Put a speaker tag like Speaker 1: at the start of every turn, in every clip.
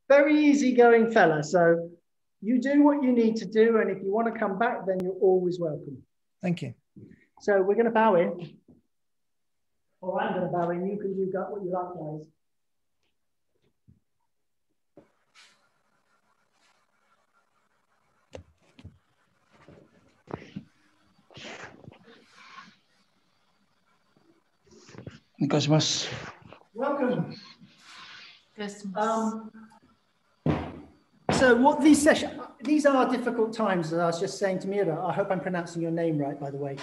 Speaker 1: Very easygoing fella. So you do what you need to do. And if you want to come back, then you're always welcome.
Speaker 2: Thank you.
Speaker 1: So we're going to bow in. Or I'm going to bow in. You can do what you like, guys. Welcome. So what these sessions, these are difficult times, as I was just saying to Mira. I hope I'm pronouncing your name right, by the way.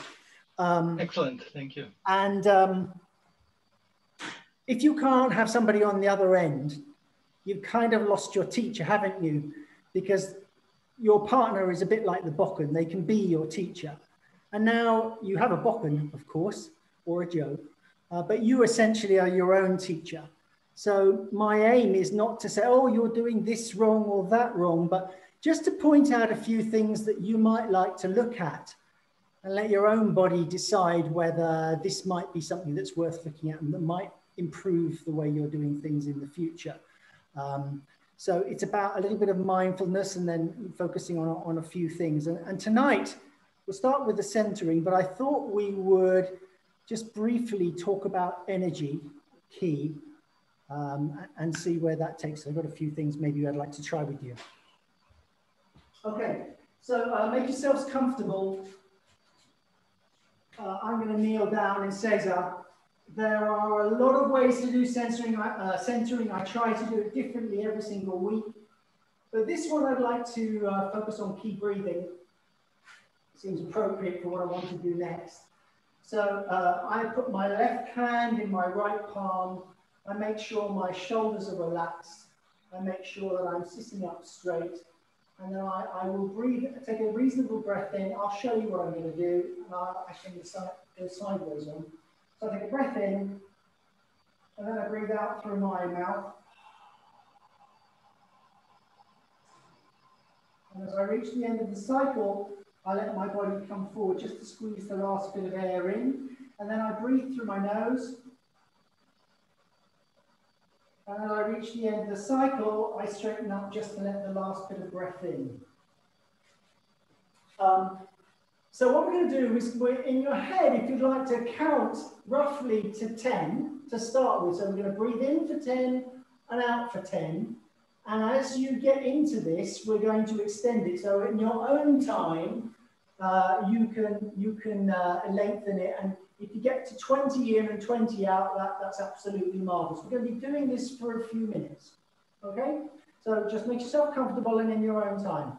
Speaker 3: Excellent, thank you.
Speaker 1: And if you can't have somebody on the other end, you've kind of lost your teacher, haven't you? Because your partner is a bit like the bokken. They can be your teacher. And now you have a bokken, of course, or a Joe, but you essentially are your own teacher. So my aim is not to say, oh, you're doing this wrong or that wrong, but just to point out a few things that you might like to look at and let your own body decide whether this might be something that's worth looking at and that might improve the way you're doing things in the future. So it's about a little bit of mindfulness and then focusing on a few things. And tonight, we'll start with the centering, but I thought we would just briefly talk about energy, key, and see where that takes us. I've got a few things maybe I'd like to try with you. Okay, so make yourselves comfortable. I'm going to kneel down in Caesar. There are a lot of ways to do centering. I try to do it differently every single week. But this one I'd like to focus on key breathing. It seems appropriate for what I want to do next. So I put my left hand in my right palm. I make sure my shoulders are relaxed. I make sure that I'm sitting up straight. And then I will breathe, take a reasonable breath in. I'll show you what I'm going to do. And I'll actually go sideways on. So I take a breath in, and then I breathe out through my mouth. And as I reach the end of the cycle, I let my body come forward just to squeeze the last bit of air in. And then I breathe through my nose. And as I reach the end of the cycle, I straighten up just to let the last bit of breath in. So what we're going to do is, in your head, if you'd like to count roughly to 10 to start with. So we're going to breathe in for 10 and out for 10. And as you get into this, we're going to extend it. So in your own time, you can lengthen it. And if you get to 20 in and 20 out, that's absolutely marvelous. We're going to be doing this for a few minutes. Okay? So just make yourself comfortable and in your own time.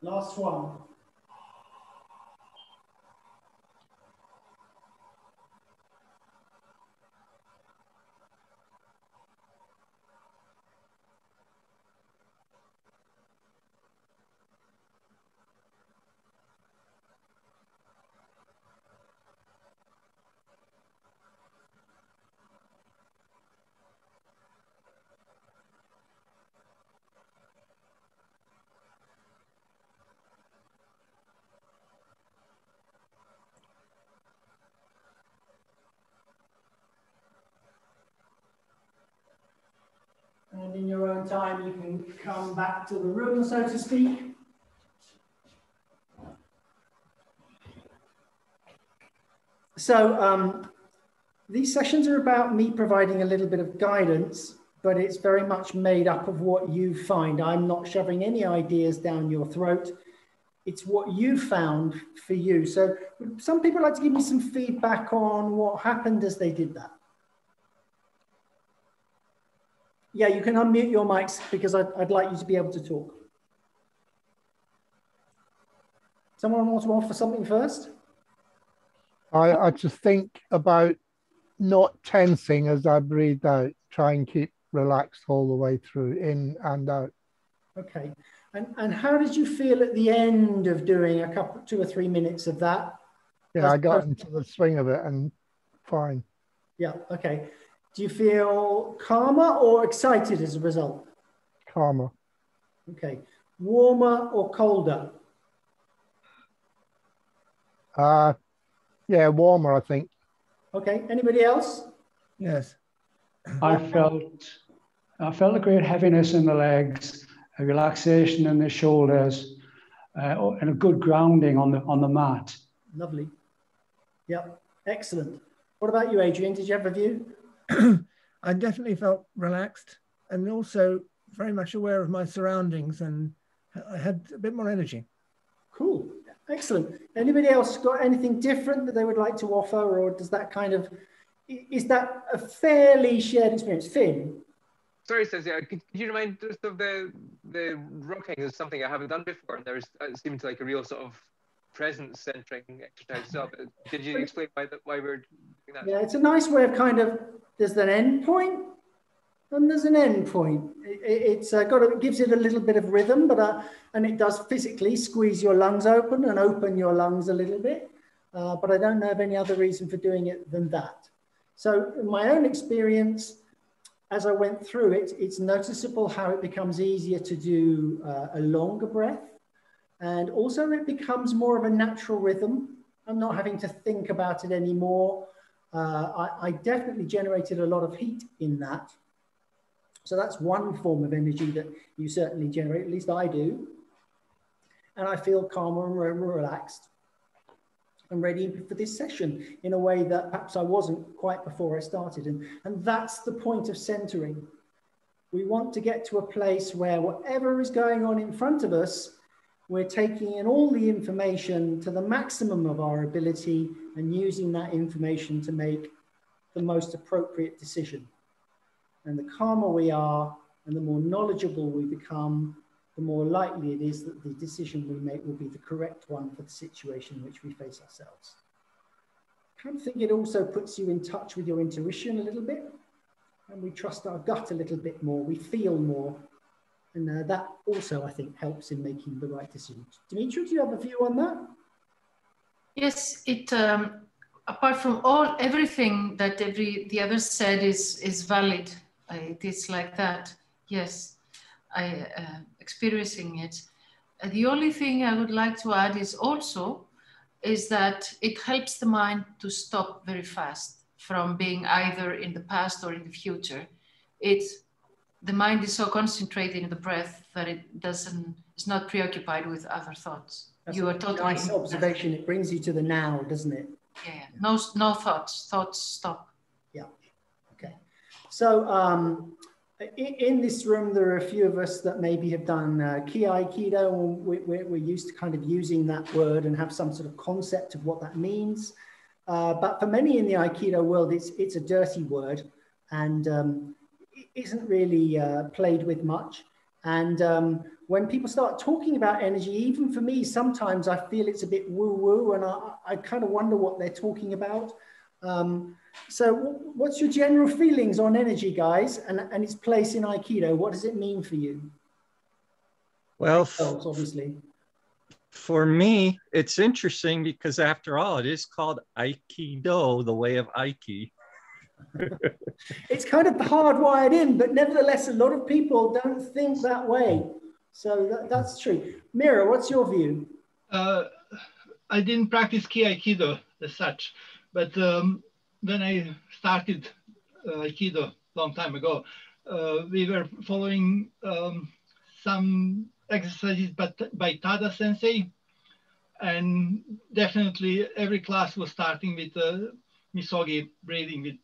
Speaker 1: Last one. And in your own time, you can come back to the room, so to speak. So these sessions are about me providing a little bit of guidance, but it's very much made up of what you find. I'm not shoving any ideas down your throat. It's what you found for you. So some people like to give me some feedback on what happened as they did that. Yeah, you can unmute your mics because I'd like you to be able to talk. Someone wants to offer something first?
Speaker 2: I just think about not tensing as I breathe out. Try and keep relaxed all the way through, in and out.
Speaker 1: Okay. And how did you feel at the end of doing 2 or 3 minutes of that?
Speaker 2: Yeah, I got into the swing of it and fine.
Speaker 1: Yeah, okay. Do you feel calmer or excited as a result?
Speaker 2: Calmer.
Speaker 1: Okay. Warmer or colder?
Speaker 2: Yeah, warmer, I think.
Speaker 1: Okay. Anybody else?
Speaker 4: Yes.
Speaker 3: I felt a great heaviness in the legs, a relaxation in the shoulders, and a good grounding on the mat.
Speaker 1: Lovely. Yep. Excellent. What about you, Adrian? Did you have a view?
Speaker 4: I definitely felt relaxed and also very much aware of my surroundings, and I had a bit more energy.
Speaker 1: Cool. Excellent. Anybody else got anything different that they would like to offer, or does that kind of, is that a fairly shared experience? Finn?
Speaker 5: Sorry, says, yeah, could you remind us of the rocking is something I haven't done before, and there's it seemed like a real sort of presence centering exercise as well. But did you explain why we're doing that?
Speaker 1: Yeah, it's a nice way of kind of, there's an end point and there's an end point. It gives it a little bit of rhythm, but and it does physically squeeze your lungs open and open your lungs a little bit. But I don't know of any other reason for doing it than that. So in my own experience, as I went through it, it's noticeable how it becomes easier to do a longer breath. And also it becomes more of a natural rhythm. I'm not having to think about it anymore. I definitely generated a lot of heat in that. So that's one form of energy that you certainly generate, at least I do. And I feel calmer and more relaxed and ready for this session in a way that perhaps I wasn't quite before I started. And that's the point of centering. We want to get to a place where whatever is going on in front of us, we're taking in all the information to the maximum of our ability and using that information to make the most appropriate decision. And the calmer we are and the more knowledgeable we become, the more likely it is that the decision we make will be the correct one for the situation in which we face ourselves. I kind of think it also puts you in touch with your intuition a little bit, and we trust our gut a little bit more, we feel more, and that also, I think, helps in making the right decision. Dimitri, do you have a view on that?
Speaker 6: Yes, apart from everything that the others said is valid. It is like that, yes. I experiencing it. The only thing I would like to add is that it helps the mind to stop very fast from being either in the past or in the future. The mind is so concentrated in the breath that it's not preoccupied with other thoughts.
Speaker 1: That's
Speaker 6: you are
Speaker 1: a
Speaker 6: totally
Speaker 1: nice observation. It brings you to the now, doesn't it?
Speaker 6: Yeah. No thoughts. Thoughts stop.
Speaker 1: Yeah. Okay. So in this room, there are a few of us that maybe have done Ki Aikido. We're used to kind of using that word and have some sort of concept of what that means. But for many in the Aikido world, it's a dirty word and it isn't really played with much. And when people start talking about energy, even for me, sometimes I feel it's a bit woo-woo, and I kind of wonder what they're talking about. So what's your general feelings on energy, guys, and its place in Aikido? What does it mean for you?
Speaker 7: Well,
Speaker 1: obviously.
Speaker 7: For me, it's interesting because after all, it is called Aikido, the way of Aiki.
Speaker 1: It's kind of hardwired in, but nevertheless, a lot of people don't think that way. So that's true. Mira, what's your view?
Speaker 8: I didn't practice Ki Aikido as such, but when I started Aikido a long time ago, we were following some exercises by Tada Sensei, and definitely every class was starting with Misogi breathing.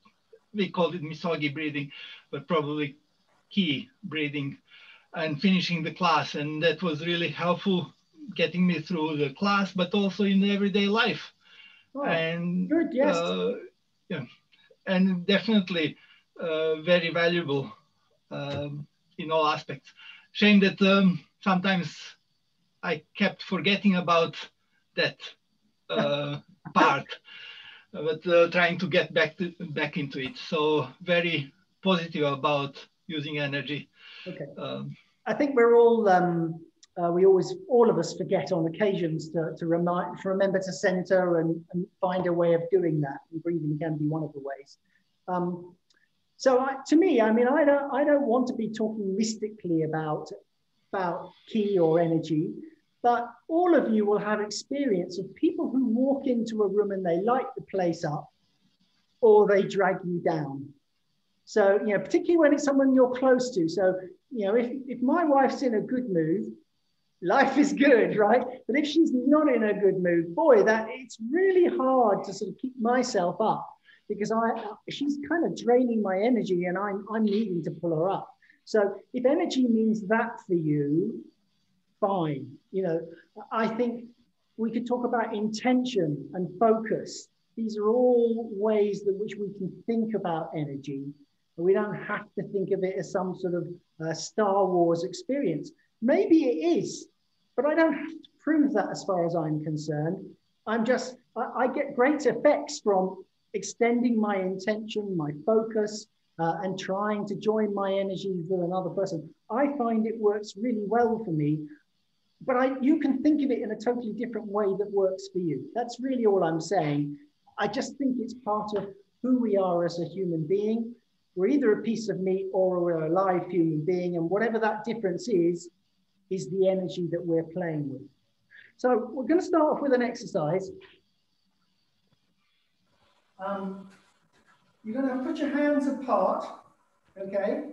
Speaker 8: We called it Misogi breathing, but probably Ki breathing, and finishing the class. And that was really helpful getting me through the class, but also in everyday life.
Speaker 1: Oh,
Speaker 8: and
Speaker 1: good, yes.
Speaker 8: Yeah, and definitely very valuable in all aspects. Shame that sometimes I kept forgetting about that part, but trying to get back into it. So very positive about using energy.
Speaker 1: Okay. I think we're all all of us forget on occasions to remember to center and find a way of doing that. And breathing can be one of the ways. To me, I mean, I don't want to be talking mystically about ki or energy, but all of you will have experience of people who walk into a room and they light the place up, or they drag you down. So, you know, particularly when it's someone you're close to. So, you know, if my wife's in a good mood, life is good, right? But if she's not in a good mood, boy, it's really hard to sort of keep myself up, because she's kind of draining my energy, and I'm needing to pull her up. So if energy means that for you, fine. You know, I think we could talk about intention and focus. These are all ways in which we can think about energy. We don't have to think of it as some sort of Star Wars experience. Maybe it is, but I don't have to prove that as far as I'm concerned. I get great effects from extending my intention, my focus, and trying to join my energy with another person. I find it works really well for me, but you can think of it in a totally different way that works for you. That's really all I'm saying. I just think it's part of who we are as a human being. We're either a piece of meat or we're a live human being, and whatever that difference is the energy that we're playing with. So we're going to start off with an exercise. You're going to put your hands apart, okay?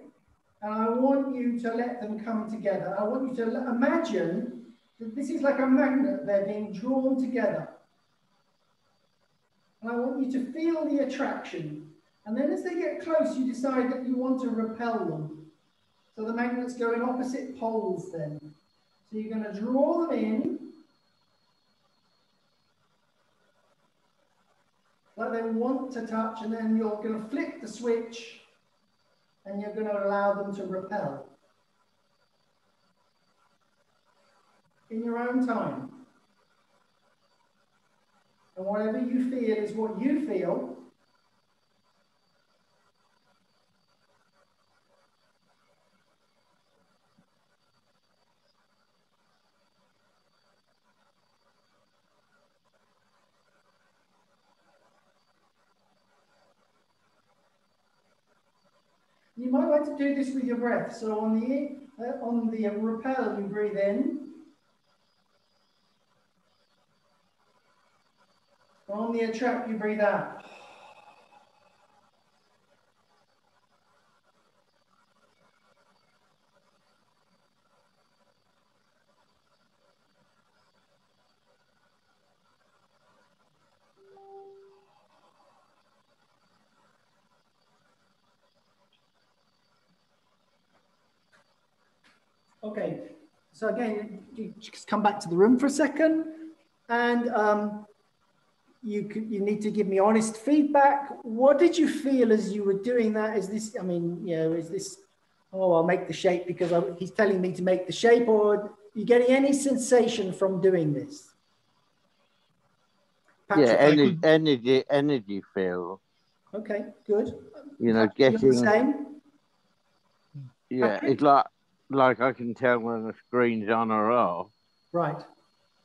Speaker 1: And I want you to let them come together. I want you to imagine that this is like a magnet. They're being drawn together. And I want you to feel the attraction. And then as they get close, you decide that you want to repel them. So the magnets go in opposite poles then. So you're going to draw them in, like they want to touch, and then you're going to flip the switch and you're going to allow them to repel. In your own time. And whatever you feel is what you feel. You might like to do this with your breath. So on the repel, you breathe in. On the attract, you breathe out. Okay, so again, you just come back to the room for a second, and you need to give me honest feedback. What did you feel as you were doing that? Is this, I mean, you know, Oh, I'll make the shape because he's telling me to make the shape, or are you getting any sensation from doing this? Patrick?
Speaker 9: Yeah, energy feel.
Speaker 1: Okay, good.
Speaker 9: You know,
Speaker 1: Patrick,
Speaker 9: getting
Speaker 1: the same?
Speaker 9: Yeah,
Speaker 1: Patrick?
Speaker 9: it's like I can tell when the screen's on or off.
Speaker 1: Right.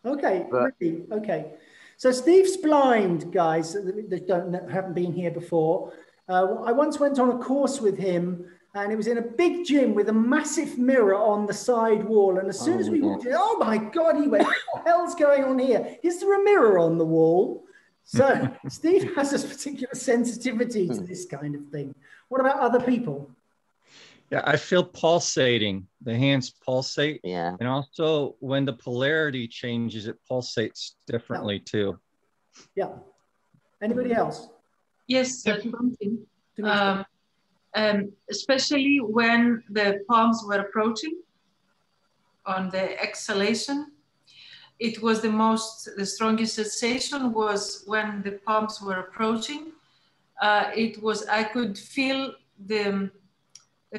Speaker 1: Okay,
Speaker 9: But,
Speaker 1: really, okay. So Steve's blind, guys, that haven't been here before. I once went on a course with him, and it was in a big gym with a massive mirror on the side wall. And as soon as we walked in, oh my God, he went, what the hell's going on here? Is there a mirror on the wall? So Steve has a particular sensitivity to this kind of thing. What about other people?
Speaker 7: Yeah, I feel pulsating. The hands pulsate.
Speaker 9: Yeah.
Speaker 7: And also when the polarity changes, it pulsates differently too.
Speaker 1: Yeah. Anybody else?
Speaker 6: Yes, something. Especially when the palms were approaching on the exhalation, it was the strongest sensation was when the palms were approaching. I could feel the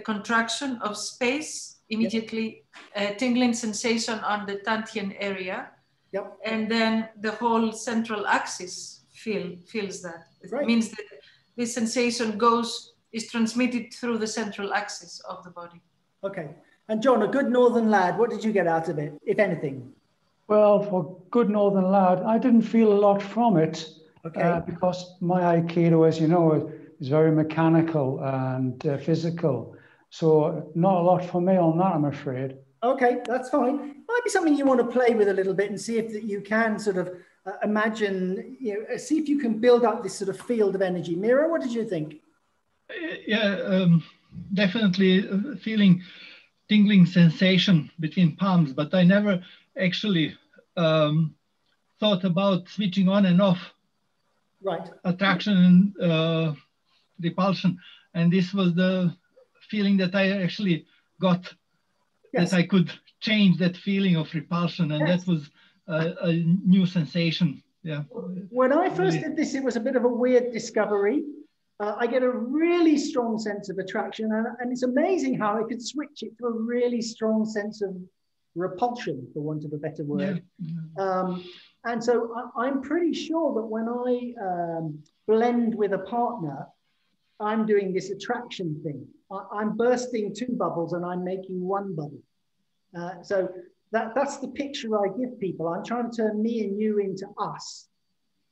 Speaker 6: contraction of space immediately, tingling sensation on the Tantian area.
Speaker 1: Yep.
Speaker 6: And then the whole central axis feels that. It
Speaker 1: right.
Speaker 6: means that this sensation is transmitted through the central axis of the body.
Speaker 1: Okay. And John, a good northern lad, what did you get out of it, if anything?
Speaker 3: Well, for good northern lad, I didn't feel a lot from it.
Speaker 1: Okay.
Speaker 3: Because my Aikido, as you know, is very mechanical and physical. So not a lot for me on that, I'm afraid.
Speaker 1: Okay, that's fine. Might be something you want to play with a little bit and see if that you can sort of imagine, see if you can build up this sort of field of energy. Mira, what did you think?
Speaker 8: Yeah, definitely feeling tingling sensation between palms, but I never actually thought about switching on and off.
Speaker 1: Right.
Speaker 8: Attraction and repulsion. And this was the feeling that I actually got, that I could change that feeling of repulsion. And that was a new sensation. Yeah.
Speaker 1: When I first did this, it was a bit of a weird discovery. I get a really strong sense of attraction, and it's amazing how I could switch it to a really strong sense of repulsion, for want of a better word. Yeah. And so I'm pretty sure that when I blend with a partner, I'm doing this attraction thing. I'm bursting 2 bubbles and I'm making 1 bubble. So that's the picture I give people. I'm trying to turn me and you into us.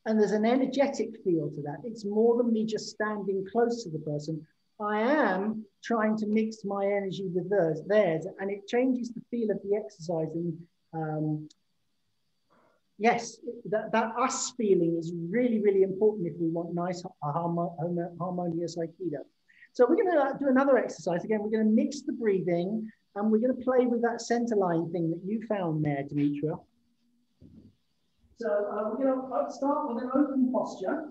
Speaker 1: And there's an energetic feel to that. It's more than me just standing close to the person. I am trying to mix my energy with theirs, and it changes the feel of the exercise. And yes, that us feeling is really, really important if we want nice, harmonious Aikido. So we're going to do another exercise. Again, we're going to mix the breathing, and we're going to play with that center line thing that you found there, Dimitra. So we're going to start with an open posture.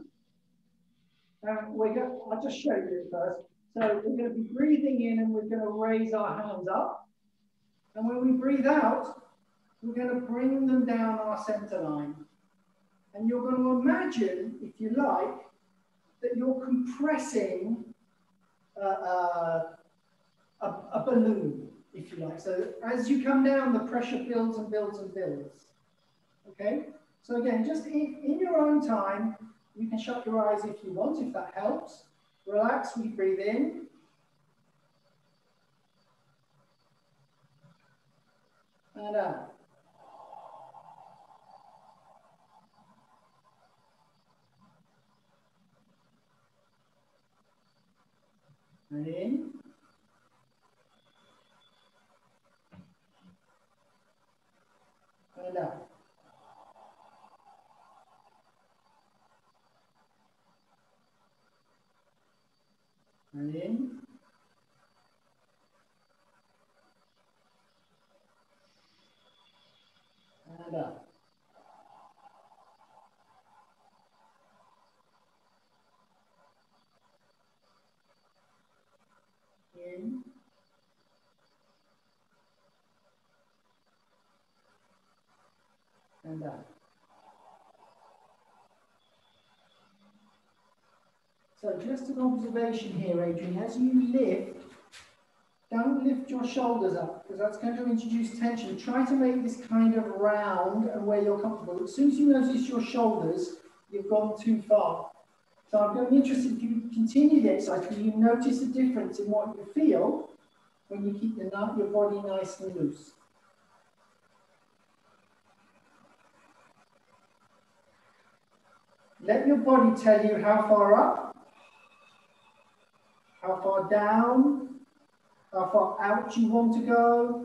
Speaker 1: I'll just show you it first. So we're going to be breathing in, and we're going to raise our hands up. And when we breathe out, we're going to bring them down our center line. And you're going to imagine, if you like, that you're compressing a balloon, if you like. So as you come down, the pressure builds and builds and builds. Okay? So again, just in your own time, you can shut your eyes if you want, if that helps. Relax, we breathe in. And out. And in. And out. And in. And out. In. And out. So just an observation here, Adrian, as you lift, Don't lift your shoulders up because that's going to introduce tension. Try to make this kind of round and where you're comfortable. As soon as you notice your shoulders, you've gone too far. So I'm going to be interested if you continue the exercise. Will you notice the difference in what you feel when you keep your body nice and loose? Let your body tell you how far up, how far down, how far out you want to go.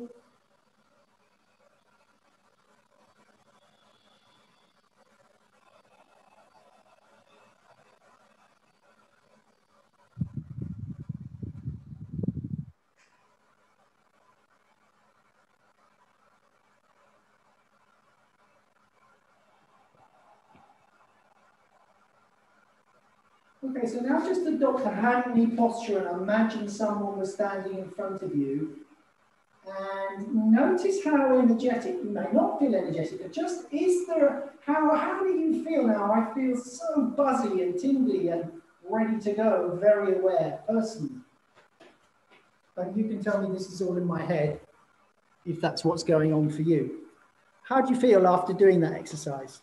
Speaker 1: Okay, so now just adopt a hand-knee posture and imagine someone was standing in front of you. And notice how energetic, you may not feel energetic, but just is there, how do you feel now? I feel so buzzy and tingly and ready to go, very aware, personally. But you can tell me this is all in my head, if that's what's going on for you. How do you feel after doing that exercise?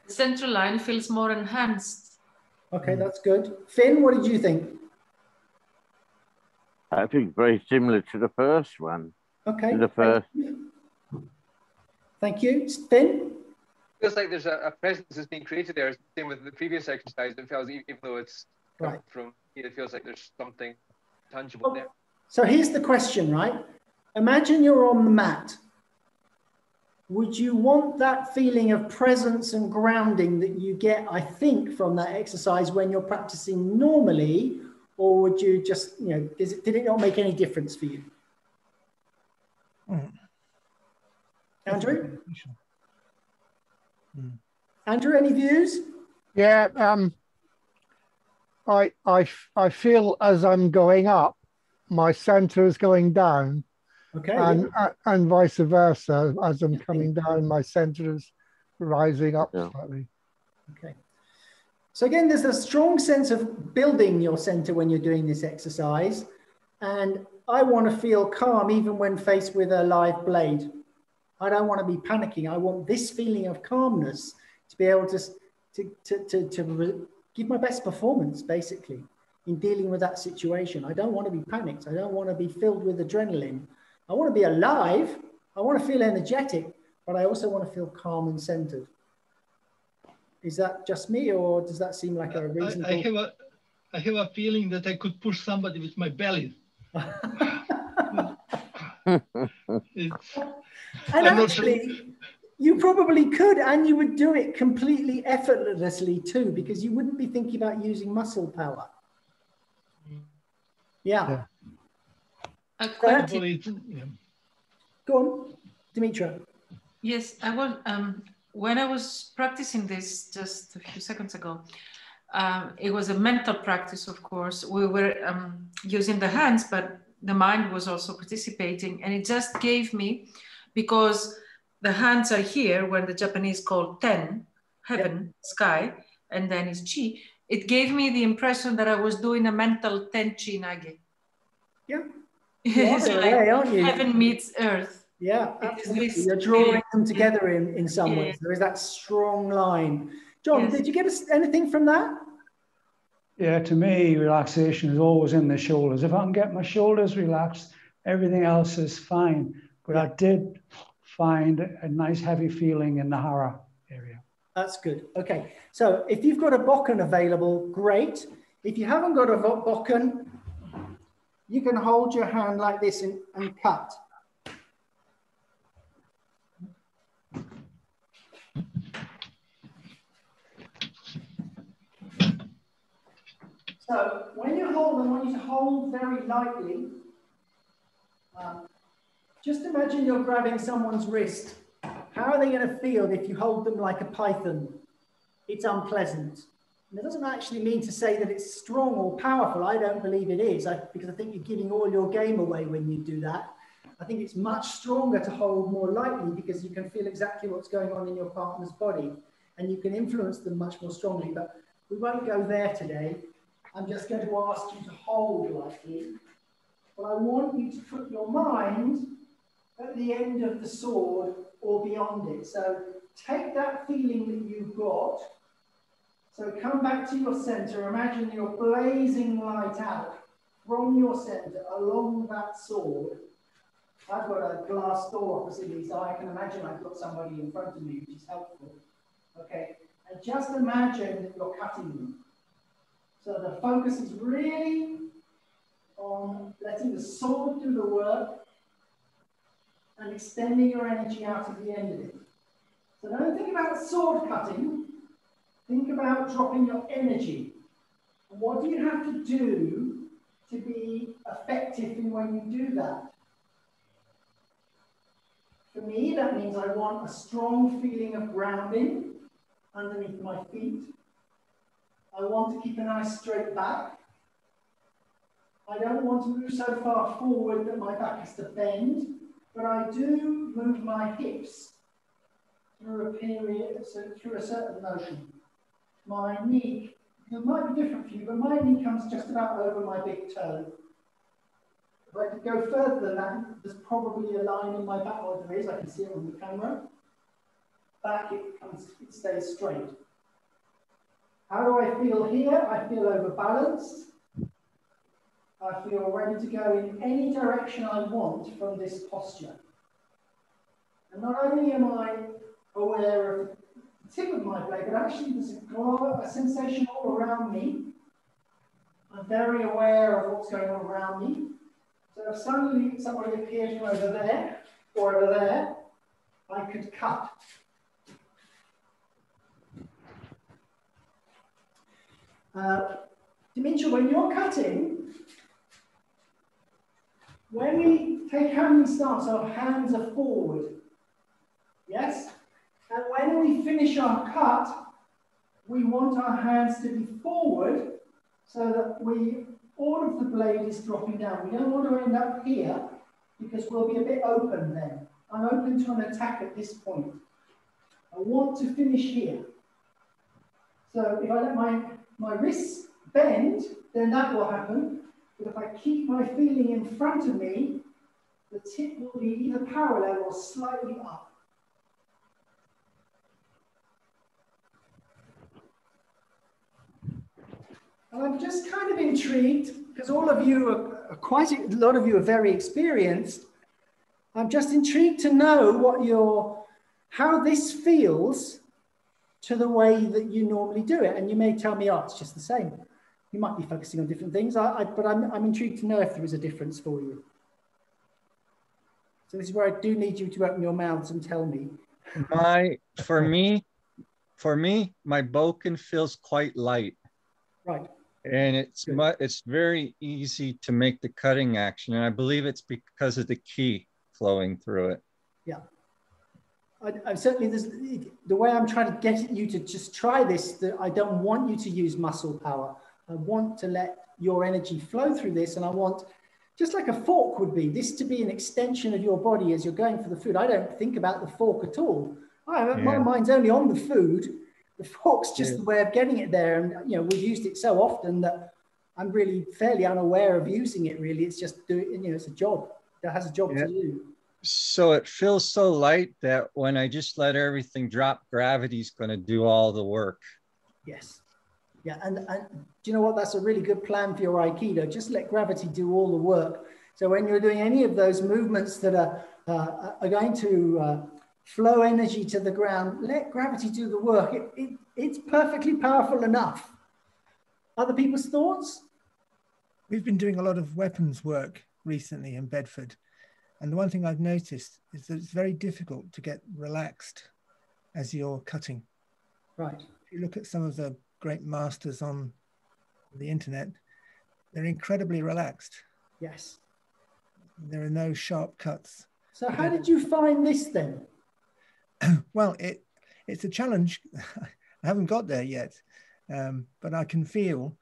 Speaker 6: The central line feels more enhanced.
Speaker 1: Okay, that's good. Finn, what did you think?
Speaker 9: I think very similar to the first one.
Speaker 1: Okay.
Speaker 9: To the first.
Speaker 1: Thank you. Finn?
Speaker 5: Feels like there's a presence that's being created there. Same with the previous exercise. It feels, even though it's
Speaker 1: right
Speaker 5: from here, it feels like there's something tangible there.
Speaker 1: So here's the question, right? Imagine you're on the mat. Would you want that feeling of presence and grounding that you get, I think, from that exercise when you're practicing normally? Or would you just, you know, did it not make any difference for you? Andrew? Andrew, any views?
Speaker 2: Yeah, I feel as I'm going up, my center is going down.
Speaker 1: Okay.
Speaker 2: And vice versa. As I'm coming down, my center is rising up slightly.
Speaker 1: Okay. So again, there's a strong sense of building your center when you're doing this exercise. And I want to feel calm even when faced with a live blade. I don't want to be panicking. I want this feeling of calmness to be able to give my best performance, basically, in dealing with that situation. I don't want to be panicked. I don't want to be filled with adrenaline. I want to be alive. I want to feel energetic, but I also want to feel calm and centered. Is that just me, or does that seem like a reasonable?
Speaker 8: I have a feeling that I could push somebody with my belly.
Speaker 1: And actually, you probably could, and you would do it completely effortlessly too, because you wouldn't be thinking about using muscle power. Yeah. Go on, Dimitra.
Speaker 6: Yes, I was. When I was practicing this just a few seconds ago, it was a mental practice, of course. We were using the hands, but the mind was also participating. And it just gave me, because the hands are here, when the Japanese call ten, heaven, sky, and then is chi, it gave me the impression that I was doing a mental tenchi nage.
Speaker 1: Yeah.
Speaker 6: It's like
Speaker 1: way, aren't you?
Speaker 6: heaven meets earth.
Speaker 1: Yeah, absolutely. You're drawing them together in some ways. There is that strong line. John, did you get anything from that?
Speaker 3: Yeah, to me, relaxation is always in the shoulders. If I can get my shoulders relaxed, everything else is fine. But I did find a nice heavy feeling in the hara area.
Speaker 1: That's good. Okay, so if you've got a bokken available, great. If you haven't got a bokken, you can hold your hand like this and cut. So when you hold them, I want you to hold very lightly. Just imagine you're grabbing someone's wrist. How are they going to feel if you hold them like a python? It's unpleasant. And it doesn't actually mean to say that it's strong or powerful. I don't believe it is, because I think you're giving all your game away when you do that. I think it's much stronger to hold more lightly, because you can feel exactly what's going on in your partner's body and you can influence them much more strongly. But we won't go there today. I'm just going to ask you to hold lightly, but I want you to put your mind at the end of the sword or beyond it. So take that feeling that you've got. So come back to your center. Imagine your blazing light out from your center along that sword. I've got a glass door opposite me, so I can imagine I've got somebody in front of me, which is helpful. Okay, and just imagine that you're cutting them. So the focus is really on letting the sword do the work and extending your energy out at the end of it. So don't think about sword cutting, think about dropping your energy. And what do you have to do to be effective in when you do that? For me, that means I want a strong feeling of grounding underneath my feet. I want to keep a nice straight back. I don't want to move so far forward that my back has to bend, but I do move my hips through a period, so through a certain motion. My knee, it might be different for you, but my knee comes just about over my big toe. If I could go further than that, there's probably a line in my back, or there is, I can see it on the camera. Back, it stays straight. How do I feel here? I feel overbalanced. I feel ready to go in any direction I want from this posture. And not only am I aware of the tip of my blade, but actually there's a sensation all around me. I'm very aware of what's going on around me. So if suddenly somebody appears from over there or over there, I could cut. Dimitri, when you're cutting, when we take hand stance, our hands are forward. Yes? And when we finish our cut, we want our hands to be forward so that all of the blade is dropping down. We don't want to end up here because we'll be a bit open then. I'm open to an attack at this point. I want to finish here. So if I let my wrists bend, then that will happen. But if I keep my feeling in front of me, the tip will be either parallel or slightly up. And I'm just kind of intrigued, because all of you are a lot of you are very experienced. I'm just intrigued to know how this feels to the way that you normally do it. And you may tell me, oh, it's just the same. You might be focusing on different things, but I'm intrigued to know if there is a difference for you. So this is where I do need you to open your mouths and tell me.
Speaker 7: For me, my boken feels quite light.
Speaker 1: Right.
Speaker 7: And it's very easy to make the cutting action. And I believe it's because of the ki flowing through it.
Speaker 1: Yeah. I certainly, the way I'm trying to get you to just try this, that I don't want you to use muscle power. I want to let your energy flow through this, and I want, just like a fork would be, this to be an extension of your body as you're going for the food. I don't think about the fork at all. My mind's only on the food. The fork's just the way of getting it there, and we've used it so often that I'm really fairly unaware of using it. Really, it's just it's a job. It has a job to do. So
Speaker 7: it feels so light that when I just let everything drop, gravity's going to do all the work.
Speaker 1: Yes. Yeah, and do you know what? That's a really good plan for your Aikido. Just let gravity do all the work. So when you're doing any of those movements that are going to flow energy to the ground, let gravity do the work. It's perfectly powerful enough. Other people's thoughts?
Speaker 4: We've been doing a lot of weapons work recently in Bedford. And the one thing I've noticed is that it's very difficult to get relaxed as you're cutting.
Speaker 1: Right.
Speaker 4: If you look at some of the great masters on the internet, they're incredibly relaxed.
Speaker 1: Yes.
Speaker 4: There are no sharp cuts.
Speaker 1: So how did you find this then?
Speaker 4: Well, it's a challenge. I haven't got there yet, but I can feel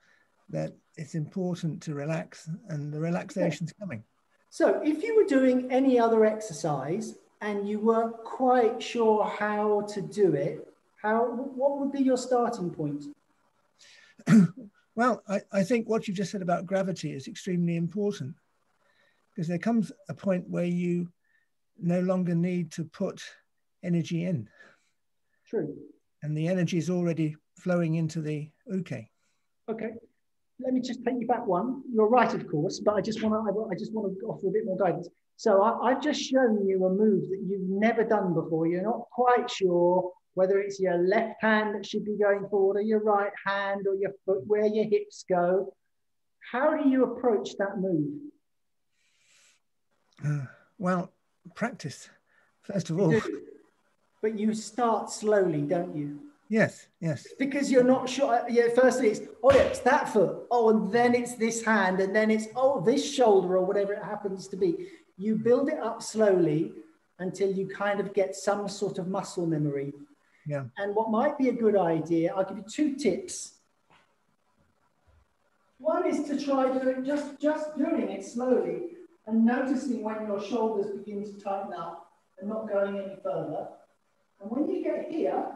Speaker 4: that it's important to relax, and the relaxation's coming.
Speaker 1: So if you were doing any other exercise and you weren't quite sure how to do it, what would be your starting point?
Speaker 4: Well, I think what you just said about gravity is extremely important, because there comes a point where you no longer need to put energy in.
Speaker 1: True.
Speaker 4: And the energy is already flowing into the uke.
Speaker 1: Okay. Let me just take you back one. You're right, of course, but I just want to offer a bit more guidance. So I've just shown you a move that you've never done before. You're not quite sure whether it's your left hand that should be going forward or your right hand or your foot, where your hips go. How do you approach that move?
Speaker 4: Well, practice, first of all.
Speaker 1: But you start slowly, don't you?
Speaker 4: Yes, yes.
Speaker 1: Because you're not sure. Yeah, firstly it's, oh yeah, it's that foot. Oh, and then it's this hand, and then it's, oh, this shoulder, or whatever it happens to be. You build it up slowly until you kind of get some sort of muscle memory.
Speaker 4: Yeah.
Speaker 1: And what might be a good idea, I'll give you 2 tips. One is to try doing just doing it slowly and noticing when your shoulders begin to tighten up and not going any further. And when you get here,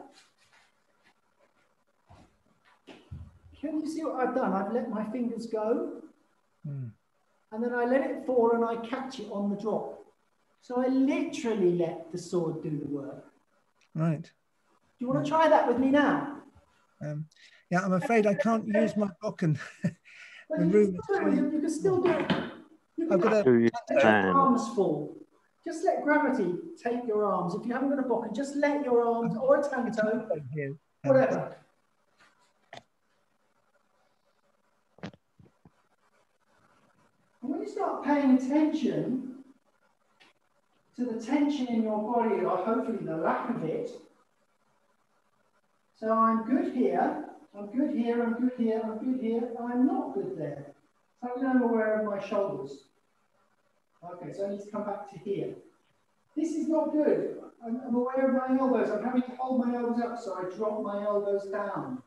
Speaker 1: can you see what I've done? I've let my fingers go, and then I let it fall and I catch it on the drop. So I literally let the sword do the work.
Speaker 4: Right.
Speaker 1: Do you want to try that with me now?
Speaker 4: Yeah, I'm afraid I can't use my bokken.
Speaker 1: But you can still do it. You can let your arms fall. Just let gravity take your arms. If you haven't got a bokken, just let your arms, or a tanto, whatever. And when you start paying attention to the tension in your body, or hopefully the lack of it, so I'm good here, I'm good here, I'm good here, I'm good here, and I'm not good there. So I'm aware of my shoulders. Okay, so I need to come back to here. This is not good. I'm aware of my elbows. I'm having to hold my elbows up, so I drop my elbows down.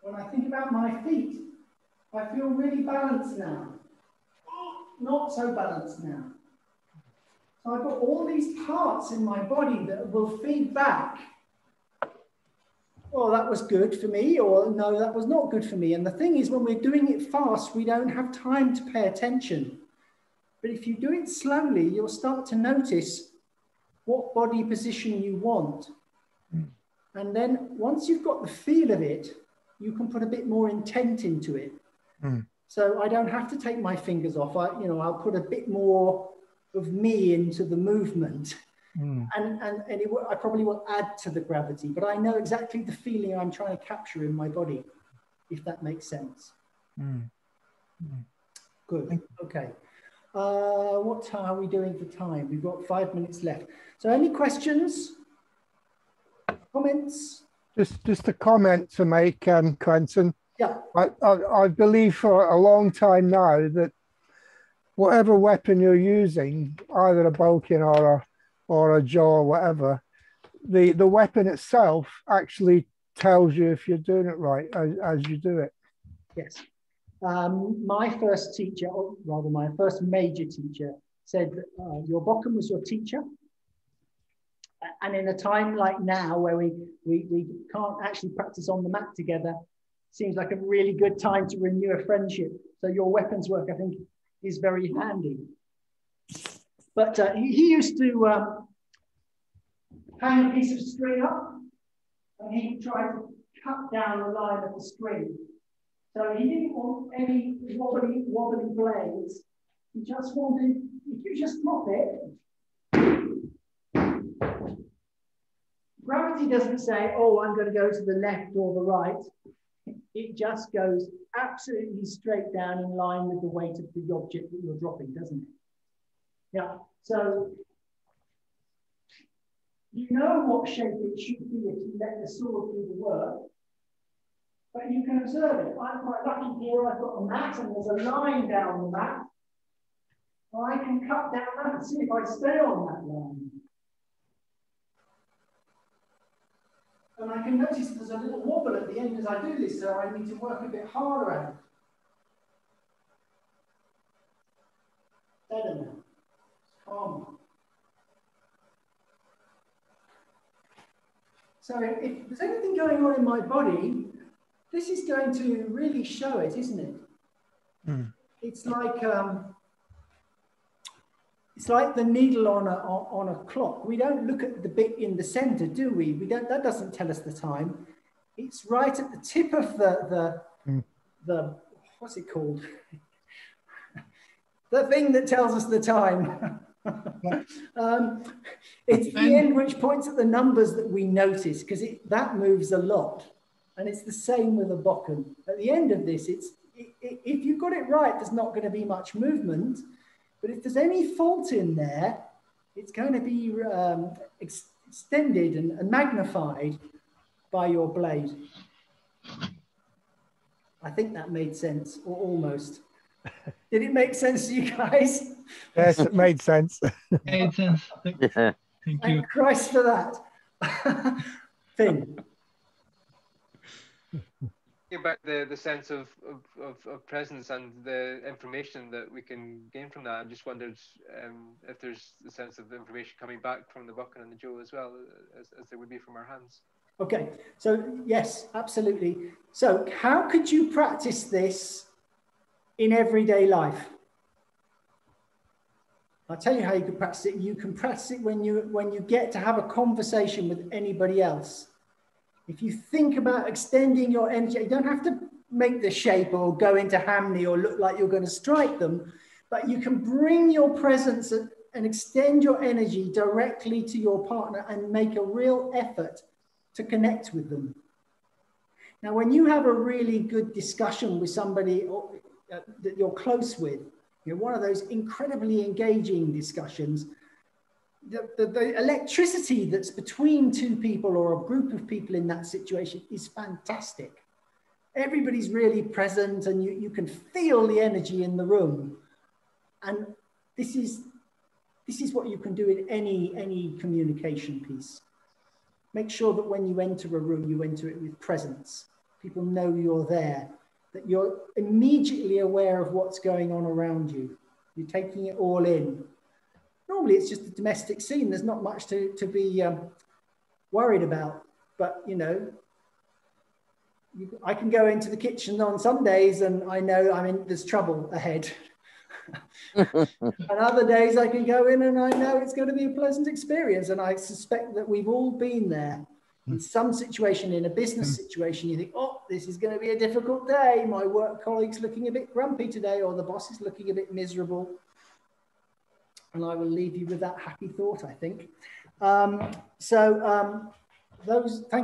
Speaker 1: When I think about my feet, I feel really balanced now. Not so balanced now. So I've got all these parts in my body that will feed back. Oh, that was good for me, or no, that was not good for me. And the thing is, when we're doing it fast, we don't have time to pay attention. But if you do it slowly, you'll start to notice what body position you want. And then once you've got the feel of it, you can put a bit more intent into it. So I don't have to take my fingers off. I'll put a bit more of me into the movement. I probably will add to the gravity, but I know exactly the feeling I'm trying to capture in my body, if that makes sense. Good. Okay. What time are we doing for time? We've got 5 minutes left. So any questions? Comments?
Speaker 2: Just a comment to make, Quentin.
Speaker 1: Yeah.
Speaker 2: I believe for a long time now that whatever weapon you're using, either a bokken or a jaw or whatever, the weapon itself actually tells you if you're doing it right as you do it.
Speaker 1: Yes. My first teacher, or rather my first major teacher, said that your bokken was your teacher. And in a time like now where we can't actually practice on the mat together, seems like a really good time to renew a friendship. So your weapons work, I think, is very handy. But he used to hang a piece of string up, and he would try to cut down the line of the string. So he didn't want any wobbly blades. He just wanted, if you just drop it, gravity doesn't say, oh, I'm going to go to the left or the right. It just goes absolutely straight down in line with the weight of the object that you're dropping, doesn't it? Yeah, so you know what shape it should be if you let the sword do the work, but you can observe it. I'm quite lucky here, I've got a mat and there's a line down the mat. Well, I can cut down that and see if I stay on that line. And I can notice there's a little wobble at the end as I do this, so I need to work a bit harder at it. Better now. Calmer. So if there's anything going on in my body, this is going to really show it, isn't it?
Speaker 4: Mm.
Speaker 1: It's like the needle on a clock. We don't look at the bit in the center, do we? That doesn't tell us the time. It's right at the tip of the what's it called? The thing that tells us the time. It's the end which points at the numbers that we notice, because that moves a lot. And it's the same with a bokken. At the end of this, if you've got it right, there's not going to be much movement. But if there's any fault in there, it's going to be extended and magnified by your blade. I think that made sense, or almost. Did it make sense to you guys?
Speaker 2: Yes, it made sense.
Speaker 8: Made sense. Thank you.
Speaker 1: Thank Christ for that. Finn.
Speaker 5: About the sense of presence and the information that we can gain from that, I just wondered if there's the sense of the information coming back from the bokken and the joe as well as there would be from our hands.
Speaker 1: Okay, so yes, absolutely. So how could you practice this in everyday life? I'll tell you how you can practice it. You can practice it when you get to have a conversation with anybody else. If you think about extending your energy, you don't have to make the shape or go into Hamney or look like you're going to strike them, but you can bring your presence and extend your energy directly to your partner and make a real effort to connect with them. Now, when you have a really good discussion with somebody that you're close with, one of those incredibly engaging discussions, the electricity that's between two people or a group of people in that situation is fantastic. Everybody's really present and you can feel the energy in the room. And this is what you can do in any communication piece. Make sure that when you enter a room, you enter it with presence. People know you're there, that you're immediately aware of what's going on around you. You're taking it all in. Normally it's just a domestic scene. There's not much to be worried about, but I can go into the kitchen on some days and I know there's trouble ahead. And other days I can go in and I know it's going to be a pleasant experience. And I suspect that we've all been there. In some situation, in a business situation, you think, oh, this is going to be a difficult day. My work colleague's looking a bit grumpy today, or the boss is looking a bit miserable. And I will leave you with that happy thought, I think. Thank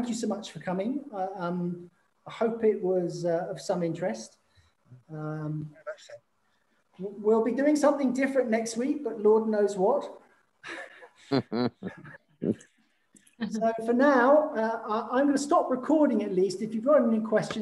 Speaker 1: you so much for coming. I hope it was of some interest. We'll be doing something different next week, but Lord knows what. So for now, I'm going to stop recording at least. If you've got any questions,